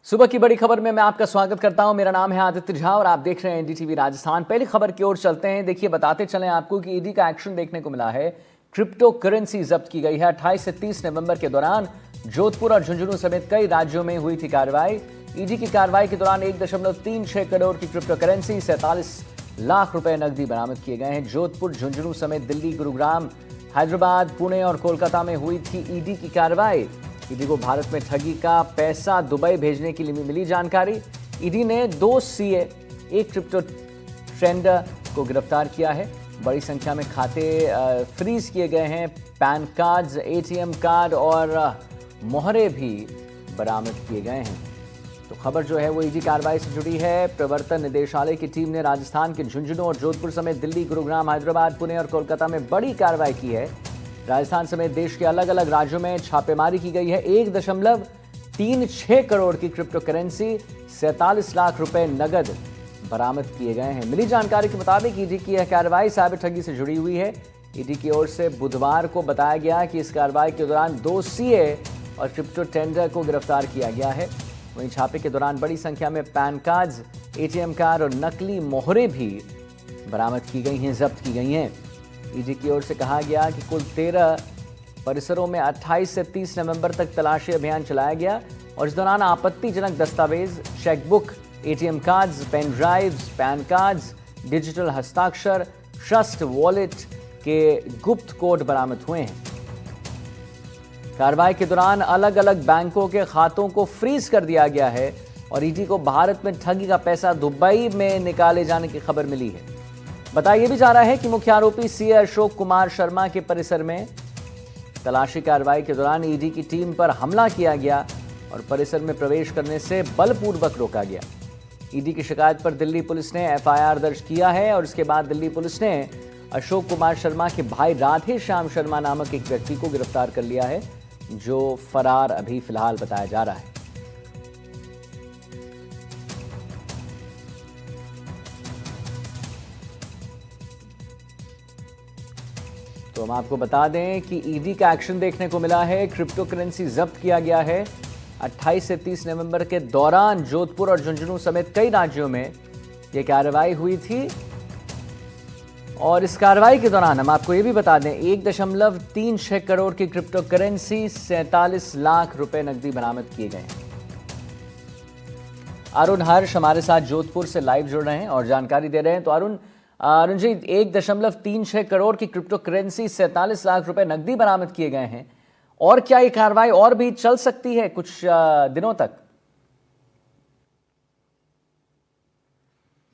सुबह की बड़ी खबर में मैं आपका स्वागत करता हूं। मेरा नाम है आदित्य झा और आप देख रहे हैं एनडीटीवी राजस्थान। पहली खबर की ओर चलते हैं। देखिए, बताते चलें आपको कि ईडी का एक्शन देखने को मिला है। क्रिप्टो करेंसी जब्त की गई है। 28 से 30 नवंबर के दौरान जोधपुर और झुंझुनू समेत कई राज्यों में हुई थी कार्रवाई। ईडी की कार्रवाई के दौरान 1.36 करोड़ की क्रिप्टो करेंसी, 47 लाख रुपए नकदी बरामद किए गए हैं। जोधपुर, झुंझुनू समेत दिल्ली, गुरुग्राम, हैदराबाद, पुणे और कोलकाता में हुई थी ईडी की कार्रवाई। ईडी को भारत में ठगी का पैसा दुबई भेजने के लिए मिली जानकारी। ईडी ने 2 सीए, एक क्रिप्टो ट्रेडर को गिरफ्तार किया है। बड़ी संख्या में खाते फ्रीज किए गए हैं। पैन कार्ड, एटीएम कार्ड और मोहरे भी बरामद किए गए हैं। तो खबर जो है वो ईडी कार्रवाई से जुड़ी है। प्रवर्तन निदेशालय की टीम ने राजस्थान के झुंझुनू और जोधपुर समेत दिल्ली, गुरुग्राम, हैदराबाद, पुणे और कोलकाता में बड़ी कार्रवाई की है। राजस्थान समेत देश के अलग अलग राज्यों में छापेमारी की गई है। 1.36 करोड़ की क्रिप्टो करेंसी, 47 लाख रुपए नगद बरामद किए गए हैं। मिली जानकारी के मुताबिक ईडी की यह कार्रवाई साइबर ठगी से जुड़ी हुई है। ईडी की ओर से बुधवार को बताया गया कि इस कार्रवाई के दौरान 2 सीए और क्रिप्टो ट्रेडर को गिरफ्तार किया गया है। वहीं छापे के दौरान बड़ी संख्या में पैन कार्ड, एटीएम कार्ड और नकली मोहरे भी बरामद की गई हैं, जब्त की गई हैं। ईडी की ओर से कहा गया कि कुल 13 परिसरों में 28 से 30 नवंबर तक तलाशी अभियान चलाया गया और इस दौरान आपत्तिजनक दस्तावेज, chequebook, ATM cards, pen drives, PAN cards, digital हस्ताक्षर, ट्रस्ट वॉलेट के गुप्त कोड बरामद हुए हैं। कार्रवाई के दौरान अलग अलग बैंकों के खातों को फ्रीज कर दिया गया है और ईडी को भारत में ठगी का पैसा दुबई में निकाले जाने की खबर मिली है। बताया यह भी जा रहा है कि मुख्य आरोपी सीए अशोक कुमार शर्मा के परिसर में तलाशी कार्रवाई के दौरान ईडी की टीम पर हमला किया गया और परिसर में प्रवेश करने से बलपूर्वक रोका गया। ईडी की शिकायत पर दिल्ली पुलिस ने एफआईआर दर्ज किया है और इसके बाद दिल्ली पुलिस ने अशोक कुमार शर्मा के भाई राधे श्याम शर्मा नामक एक व्यक्ति को गिरफ्तार कर लिया है, जो फरार अभी फिलहाल बताया जा रहा है। तो हम आपको बता दें कि ईडी का एक्शन देखने को मिला है। क्रिप्टो करेंसी जब्त किया गया है। 28 से 30 नवंबर के दौरान जोधपुर और झुंझुनू समेत कई राज्यों में यह कार्रवाई हुई थी और इस कार्रवाई के दौरान हम आपको यह भी बता दें 1.36 करोड़ की क्रिप्टो करेंसी, 47 लाख रुपए नकदी बरामद किए गए हैं। अरुण हर्ष हमारे साथ जोधपुर से लाइव जुड़ रहे हैं और जानकारी दे रहे हैं। तो अरुण जी, 1.36 करोड़ की क्रिप्टो करेंसी, 47 लाख रुपए नकदी बरामद किए गए हैं और क्या ये कार्रवाई और भी चल सकती है कुछ दिनों तक?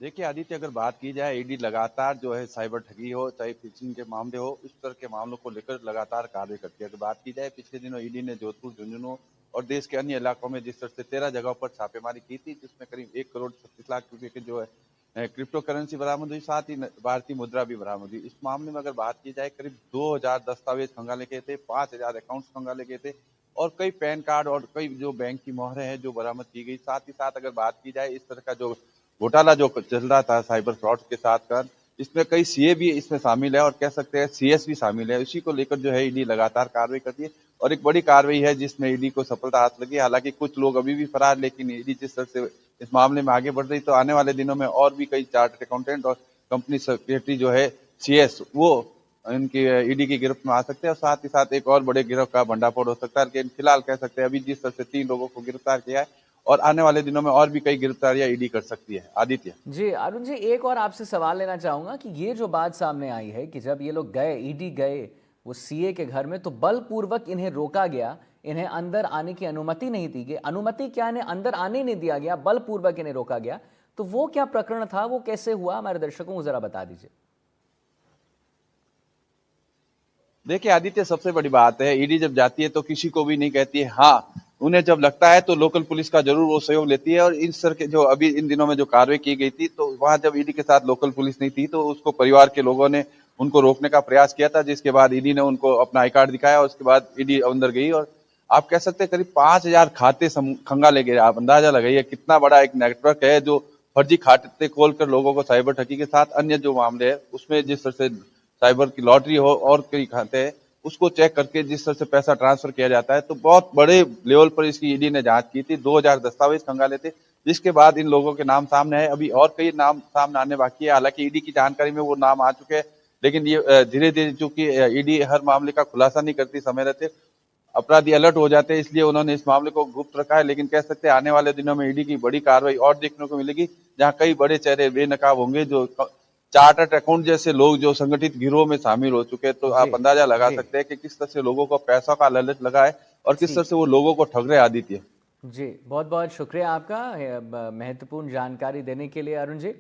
देखिए आदित्य, अगर बात की जाए, ईडी लगातार जो है साइबर ठगी हो चाहे फिशिंग के मामले हो, इस तरह के मामलों को लेकर लगातार कार्य करती है। अगर बात की जाए, पिछले दिनों ईडी ने जोधपुर, झुंझुनू और देश के अन्य इलाकों में जिस तरह से 13 जगहों पर छापेमारी की थी, जिसमें करीब 1.36 करोड़ रुपए के जो है क्रिप्टो करेंसी बरामद हुई, साथ ही भारतीय मुद्रा भी बरामद हुई। इस मामले में अगर बात की जाए, करीब 2000 दस्तावेज खंगाले गए थे, 5000 अकाउंट्स खंगाले गए थे और कई पैन कार्ड और कई जो बैंक की मोहरें हैं जो बरामद की गई। साथ ही साथ अगर बात की जाए, इस तरह का जो घोटाला जो चल रहा था साइबर फ्रॉड के साथ का, इसमें कई सीए भी इसमें शामिल है और कह सकते हैं सीएस भी शामिल है। इसी को लेकर जो है ईडी लगातार कार्रवाई करती है और एक बड़ी कार्रवाई है जिसमें ईडी को सफलता हाथ लगी। हालांकि कुछ लोग अभी भी फरार, लेकिन ईडी जिस तरह से इस मामले में आगे बढ़ रही, तो आने वाले दिनों में और भी कई चार्टर्ड अकाउंटेंट और कंपनी सेक्रेटरी जो है सीएस, वो इनकी ईडी की गिरफ्त में आ सकते हैं और साथ ही साथ एक और बड़े गिरोह का भंडाफोड़ हो सकता है। लेकिन फिलहाल कह सकते हैं अभी जिस तरह से 3 लोगों को गिरफ्तार किया है और आने वाले दिनों में और भी कई गिरफ्तारियां ईडी कर सकती है। आदित्य जी, अरुण जी, एक और आपसे सवाल लेना चाहूंगा कि ये जो बात सामने आई है कि जब ये लोग गए, ईडी गए वो सीए के घर में, तो बलपूर्वक इन्हें रोका गया, इन्हें अंदर आने की अनुमति नहीं दी गई। अनुमति क्या, इन्हें अंदर आने नहीं दिया गया, बलपूर्वक इन्हें रोका गया। तो वो क्या प्रकरण था, वो कैसे हुआ, हमारे दर्शकों को जरा बता दीजिए। देखिए आदित्य, सबसे बड़ी बात है, ईडी जब जाती है तो किसी को भी नहीं कहती है। हाँ, उन्हें जब लगता है तो लोकल पुलिस का जरूर वो सहयोग लेती है और इस तरह के जो अभी इन दिनों में जो कार्रवाई की गई थी, तो वहां जब ईडी के साथ लोकल पुलिस नहीं थी तो उसको परिवार के लोगों ने उनको रोकने का प्रयास किया था, जिसके बाद ईडी ने उनको अपना आई कार्ड दिखाया और उसके बाद ईडी अंदर गई और आप कह सकते हैं करीब 5000 खाते खंगाले गए। आप अंदाजा लगाइए कितना बड़ा एक नेटवर्क है जो फर्जी खाते खोलकर लोगों को साइबर ठगी के साथ अन्य जो मामले है उसमें जिस तरह से साइबर की लॉटरी हो और कई खाते हैं, उसको चेक करके जिस तरह से पैसा ट्रांसफर किया जाता है। तो बहुत बड़े लेवल पर इसकी ईडी ने जांच की थी, 2000 दस्तावेज खंगाले थे, जिसके बाद इन लोगों के नाम सामने आए। अभी और कई नाम सामने आने बाकी है, हालांकि ईडी की जानकारी में वो नाम आ चुके हैं, लेकिन ये धीरे धीरे, चूंकि ईडी हर मामले का खुलासा नहीं करती समय रहते, अपराधी अलर्ट हो जाते हैं, इसलिए उन्होंने इस मामले को गुप्त रखा है। लेकिन कह सकते हैं आने वाले दिनों में ईडी की बड़ी कार्रवाई और देखने को मिलेगी, जहां कई बड़े चेहरे बेनकाब होंगे, जो चार्टर्ड अकाउंट जैसे लोग जो संगठित गिरोह में शामिल हो चुके हैं। तो जी आप अंदाजा लगा जी सकते हैं कि किस तरह से लोगों को पैसों का लालच लगा है और किस तरह ठीक। से वो लोगों को ठग रहे हैं, आदित्य। जी बहुत बहुत शुक्रिया आपका महत्वपूर्ण जानकारी देने के लिए अरुण जी।